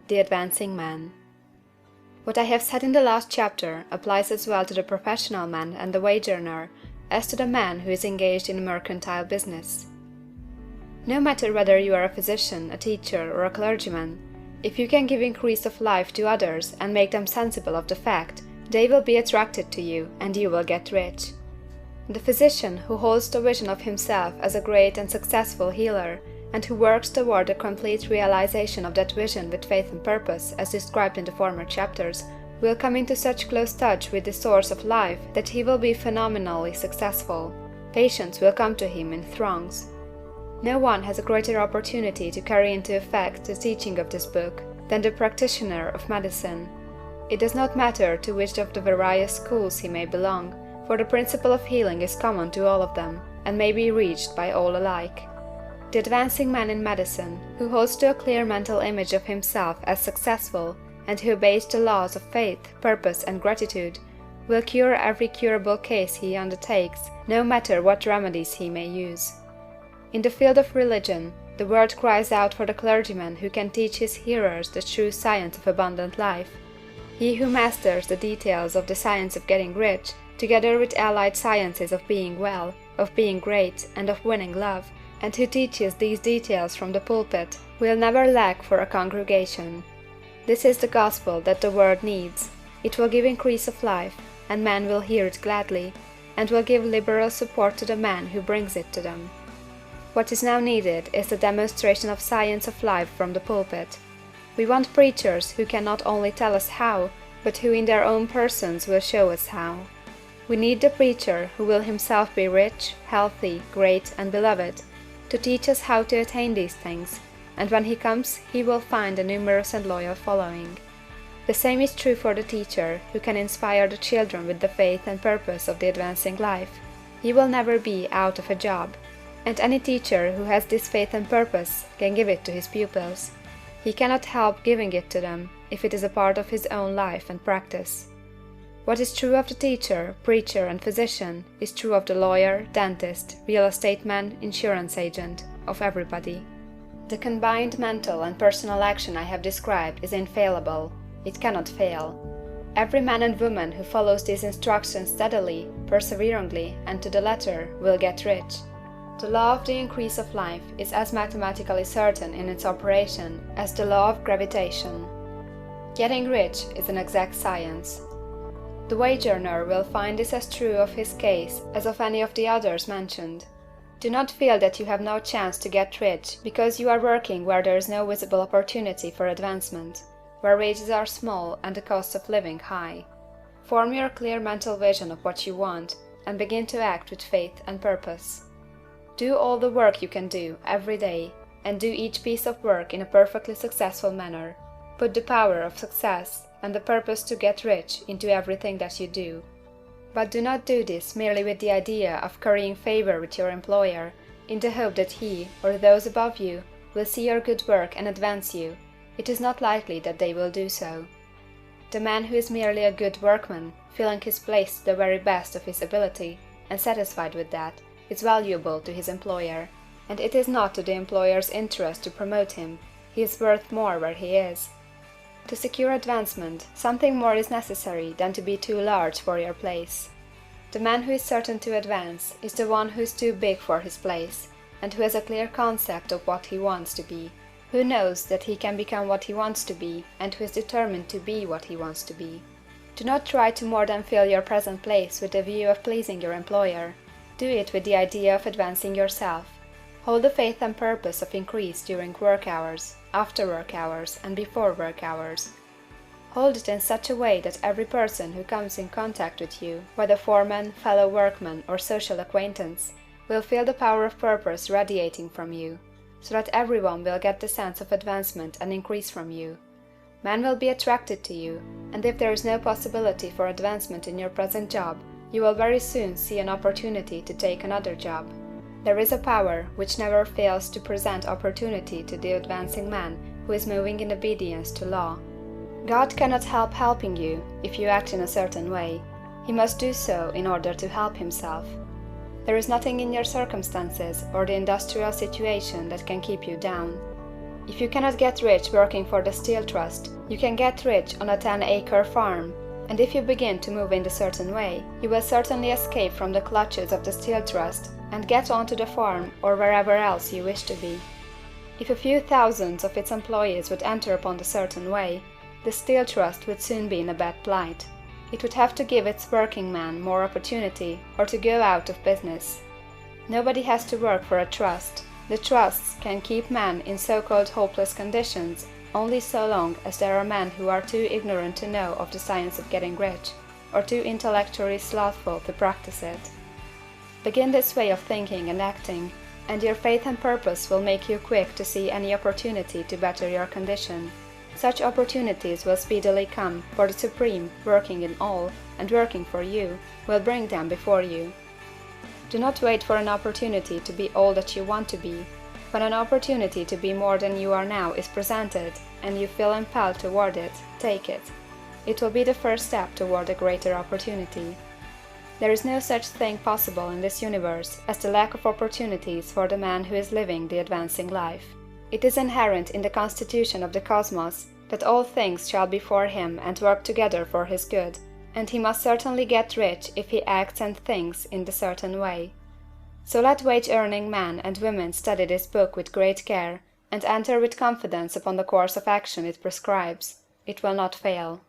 The Advancing Man. What I have said in the last chapter applies as well to the professional man and the wage earner as to the man who is engaged in mercantile business. No matter whether you are a physician, a teacher, or a clergyman, if you can give increase of life to others and make them sensible of the fact, they will be attracted to you and you will get rich. The physician who holds the vision of himself as a great and successful healer, and who works toward the complete realization of that vision with faith and purpose as described in the former chapters, will come into such close touch with the source of life that he will be phenomenally successful. Patients will come to him in throngs. No one has a greater opportunity to carry into effect the teaching of this book than the practitioner of medicine. It does not matter to which of the various schools he may belong, for the principle of healing is common to all of them, and may be reached by all alike. The advancing man in medicine, who holds to a clear mental image of himself as successful, and who obeys the laws of faith, purpose, and gratitude, will cure every curable case he undertakes, no matter what remedies he may use. In the field of religion, the world cries out for the clergyman who can teach his hearers the true science of abundant life. He who masters the details of the science of getting rich, together with allied sciences of being well, of being great, and of winning love, and who teaches these details from the pulpit, will never lack for a congregation. This is the gospel that the world needs. It will give increase of life, and men will hear it gladly, and will give liberal support to the man who brings it to them. What is now needed is the demonstration of science of life from the pulpit. We want preachers who can not only tell us how, but who in their own persons will show us how. We need the preacher who will himself be rich, healthy, great, and beloved, to teach us how to attain these things, and when he comes he will find a numerous and loyal following. The same is true for the teacher who can inspire the children with the faith and purpose of the advancing life. He will never be out of a job, and any teacher who has this faith and purpose can give it to his pupils. He cannot help giving it to them if it is a part of his own life and practice. What is true of the teacher, preacher, and physician is true of the lawyer, dentist, real estate man, insurance agent, of everybody. The combined mental and personal action I have described is infallible. It cannot fail. Every man and woman who follows these instructions steadily, perseveringly, and to the letter will get rich. The law of the increase of life is as mathematically certain in its operation as the law of gravitation. Getting rich is an exact science. The wage earner will find this as true of his case as of any of the others mentioned. Do not feel that you have no chance to get rich because you are working where there is no visible opportunity for advancement, where wages are small and the cost of living high. Form your clear mental vision of what you want and begin to act with faith and purpose. Do all the work you can do every day, and do each piece of work in a perfectly successful manner. Put the power of success and the purpose to get rich into everything that you do. But do not do this merely with the idea of currying favor with your employer, in the hope that he, or those above you, will see your good work and advance you. It is not likely that they will do so. The man who is merely a good workman, filling his place to the very best of his ability, and satisfied with that, is valuable to his employer, and it is not to the employer's interest to promote him. He is worth more where he is. To secure advancement, something more is necessary than to be too large for your place. The man who is certain to advance is the one who is too big for his place, and who has a clear concept of what he wants to be, who knows that he can become what he wants to be, and who is determined to be what he wants to be. Do not try to more than fill your present place with the view of pleasing your employer. Do it with the idea of advancing yourself. Hold the faith and purpose of increase during work hours, after work hours, and before work hours. Hold it in such a way that every person who comes in contact with you, whether foreman, fellow workman, or social acquaintance, will feel the power of purpose radiating from you, so that everyone will get the sense of advancement and increase from you. Men will be attracted to you, and if there is no possibility for advancement in your present job, you will very soon see an opportunity to take another job. There is a power which never fails to present opportunity to the advancing man who is moving in obedience to law. God cannot help helping you if you act in a certain way. He must do so in order to help himself. There is nothing in your circumstances or the industrial situation that can keep you down. If you cannot get rich working for the Steel Trust, you can get rich on a 10-acre farm, and if you begin to move in a certain way, you will certainly escape from the clutches of the Steel Trust and get onto the farm or wherever else you wish to be. If a few thousands of its employees would enter upon the certain way, the Steel Trust would soon be in a bad plight. It would have to give its working men more opportunity or to go out of business. Nobody has to work for a trust. The trusts can keep men in so-called hopeless conditions only so long as there are men who are too ignorant to know of the science of getting rich, or too intellectually slothful to practice it. Begin this way of thinking and acting, and your faith and purpose will make you quick to see any opportunity to better your condition. Such opportunities will speedily come, for the Supreme, working in all, and working for you, will bring them before you. Do not wait for an opportunity to be all that you want to be. When an opportunity to be more than you are now is presented, and you feel impelled toward it, take it. It will be the first step toward a greater opportunity. There is no such thing possible in this universe as the lack of opportunities for the man who is living the advancing life. It is inherent in the constitution of the cosmos that all things shall be for him and work together for his good, and he must certainly get rich if he acts and thinks in the certain way. So let wage-earning men and women study this book with great care, and enter with confidence upon the course of action it prescribes. It will not fail.